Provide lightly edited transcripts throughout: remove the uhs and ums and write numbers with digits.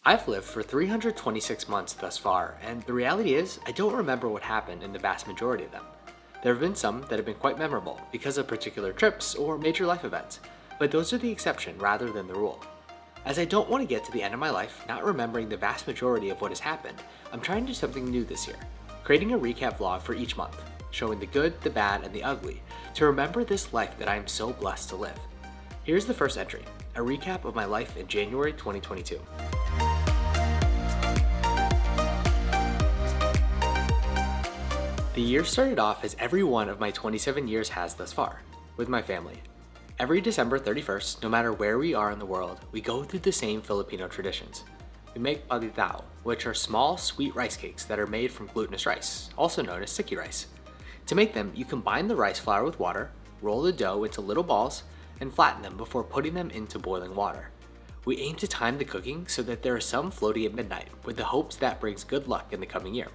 I've lived for 326 months thus far, and the reality is, I don't remember what happened in the vast majority of them. There have been some that have been quite memorable because of particular trips or major life events, but those are the exception rather than the rule. As I don't want to get to the end of my life not remembering the vast majority of what has happened, I'm trying to do something new this year, creating a recap vlog for each month, showing the good, the bad, and the ugly, to remember this life that I am so blessed to live. Here's the first entry, a recap of my life in January 2022. The year started off as every one of my 27 years has thus far, with my family. Every December 31st, no matter where we are in the world, we go through the same Filipino traditions. We make palitaw, which are small, sweet rice cakes that are made from glutinous rice, also known as sticky rice. To make them, you combine the rice flour with water, roll the dough into little balls, and flatten them before putting them into boiling water. We aim to time the cooking so that there are some floating at midnight, with the hopes that brings good luck in the coming year.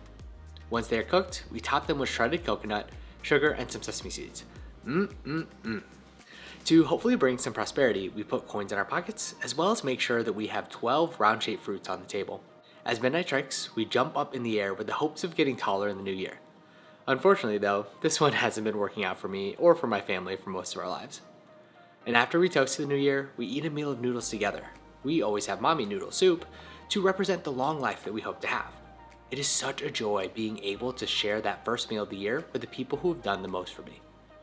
Once they are cooked, we top them with shredded coconut, sugar, and some sesame seeds. To hopefully bring some prosperity, we put coins in our pockets, as well as make sure that we have 12 round-shaped fruits on the table. As midnight strikes, we jump up in the air with the hopes of getting taller in the new year. Unfortunately though, this one hasn't been working out for me or for my family for most of our lives. And after we toast to the new year, we eat a meal of noodles together. We always have mommy noodle soup to represent the long life that we hope to have. It is such a joy being able to share that first meal of the year with the people who have done the most for me.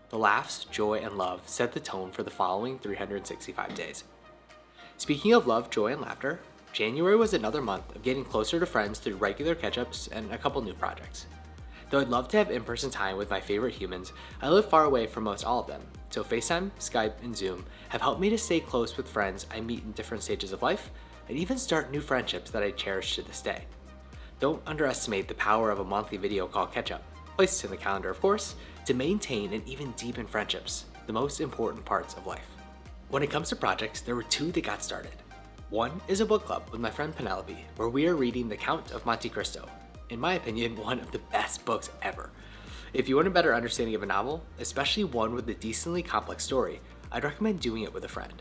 The laughs, joy, and love set the tone for the following 365 days. Speaking of love, joy, and laughter, January was another month of getting closer to friends through regular catch-ups and a couple new projects. Though I'd love to have in-person time with my favorite humans, I live far away from most all of them, so FaceTime, Skype, and Zoom have helped me to stay close with friends I meet in different stages of life, and even start new friendships that I cherish to this day. Don't underestimate the power of a monthly video call catch-up, placed in the calendar of course, to maintain and even deepen friendships, the most important parts of life. When it comes to projects, there were two that got started. One is a book club with my friend Penelope, where we are reading The Count of Monte Cristo, in my opinion, one of the best books ever. If you want a better understanding of a novel, especially one with a decently complex story, I'd recommend doing it with a friend.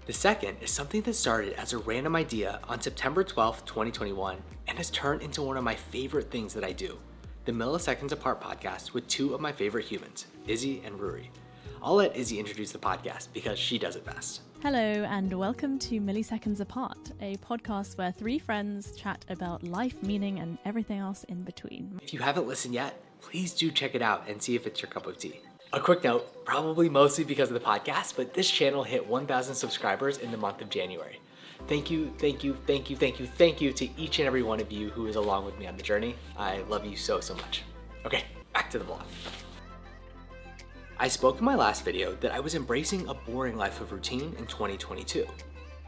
The second is something that started as a random idea on September 12th, 2021, and has turned into one of my favorite things that I do, the Milliseconds Apart podcast with two of my favorite humans, Izzy and Ruri. I'll let Izzy introduce the podcast because she does it best. Hello and welcome to Milliseconds Apart, a podcast where three friends chat about life, meaning, and everything else in between. If you haven't listened yet, please do check it out and see if it's your cup of tea. A quick note, probably mostly because of the podcast, but this channel hit 1,000 subscribers in the month of January. Thank you to each and every one of you who is along with me on the journey. I love you so much. Okay, back to the vlog. I spoke in my last video that I was embracing a boring life of routine in 2022.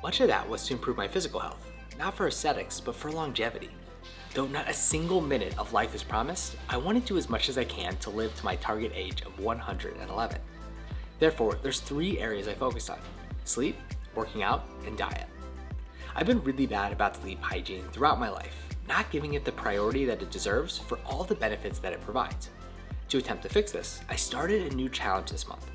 Much of that was to improve my physical health, not for aesthetics, but for longevity. Though not a single minute of life is promised, I want to do as much as I can to live to my target age of 111. Therefore, there's three areas I focused on: sleep, working out, and diet. I've been really bad about sleep hygiene throughout my life, not giving it the priority that it deserves for all the benefits that it provides. To attempt to fix this, I started a new challenge this month.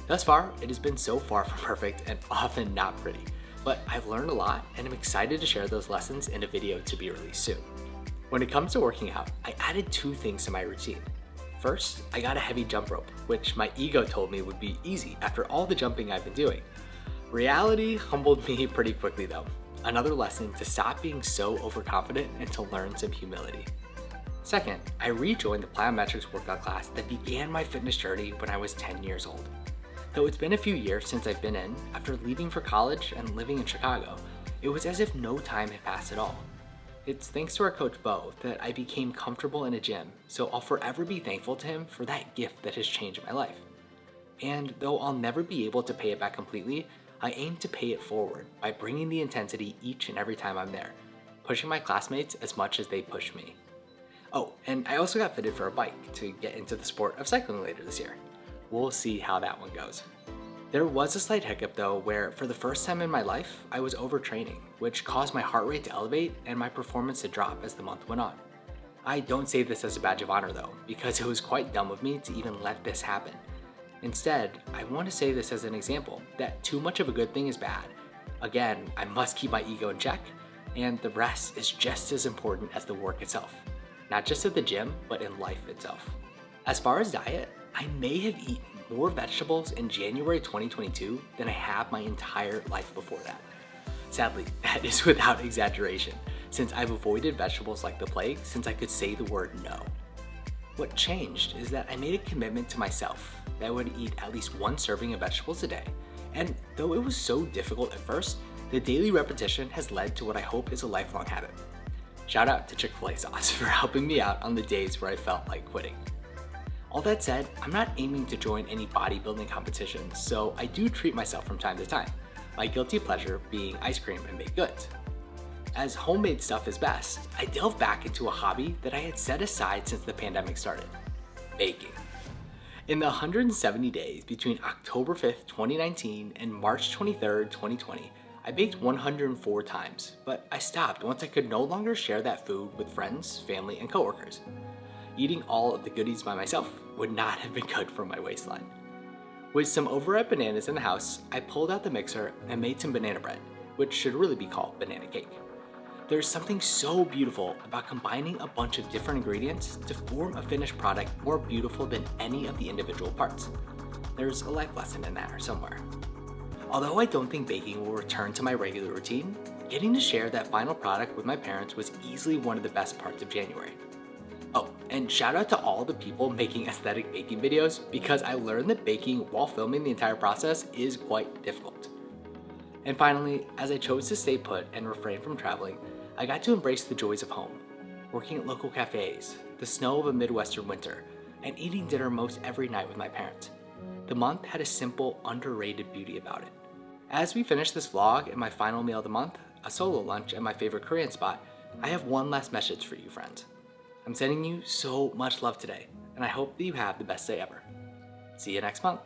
Thus far, it has been so far from perfect and often not pretty, but I've learned a lot and I'm excited to share those lessons in a video to be released soon. When it comes to working out, I added two things to my routine. First, I got a heavy jump rope, which my ego told me would be easy after all the jumping I've been doing. Reality humbled me pretty quickly though. Another lesson to stop being so overconfident and to learn some humility. Second, I rejoined the plyometrics workout class that began my fitness journey when I was 10 years old. Though it's been a few years since I've been in, after leaving for college and living in Chicago, it was as if no time had passed at all. It's thanks to our coach Bo that I became comfortable in a gym, so I'll forever be thankful to him for that gift that has changed my life. And though I'll never be able to pay it back completely, I aim to pay it forward by bringing the intensity each and every time I'm there, pushing my classmates as much as they push me. Oh, and I also got fitted for a bike to get into the sport of cycling later this year. We'll see how that one goes. There was a slight hiccup though, where for the first time in my life, I was overtraining, which caused my heart rate to elevate and my performance to drop as the month went on. I don't say this as a badge of honor though, because it was quite dumb of me to even let this happen. Instead, I want to say this as an example, that too much of a good thing is bad. Again, I must keep my ego in check, And the rest is just as important as the work itself, not just at the gym, but in life itself. As far as diet, I may have eaten more vegetables in January 2022 than I have my entire life before that. Sadly, that is without exaggeration, since I've avoided vegetables like the plague since I could say the word no. What changed is that I made a commitment to myself that I would eat at least one serving of vegetables a day, and though it was so difficult at first, the daily repetition has led to what I hope is a lifelong habit. Shout out to Chick-fil-A sauce for helping me out on the days where I felt like quitting. All that said, I'm not aiming to join any bodybuilding competitions, so I do treat myself from time to time, my guilty pleasure being ice cream and baked goods. As homemade stuff is best, I delved back into a hobby that I had set aside since the pandemic started: baking. In the 170 days between October 5th, 2019 and March 23rd, 2020, I baked 104 times, but I stopped once I could no longer share that food with friends, family, and coworkers. Eating all of the goodies by myself would not have been good for my waistline. With some overripe bananas in the house, I pulled out the mixer and made some banana bread, which should really be called banana cake. There's something so beautiful about combining a bunch of different ingredients to form a finished product more beautiful than any of the individual parts. There's a life lesson in there somewhere. Although I don't think baking will return to my regular routine, getting to share that final product with my parents was easily one of the best parts of January. Oh, and shout out to all the people making aesthetic baking videos, because I learned that baking while filming the entire process is quite difficult. And finally, as I chose to stay put and refrain from traveling, I got to embrace the joys of home, working at local cafes, the snow of a Midwestern winter, and eating dinner most every night with my parents. The month had a simple, underrated beauty about it. As we finish this vlog and my final meal of the month, a solo lunch at my favorite Korean spot, I have one last message for you, friends. I'm sending you so much love today, and I hope that you have the best day ever. See you next month.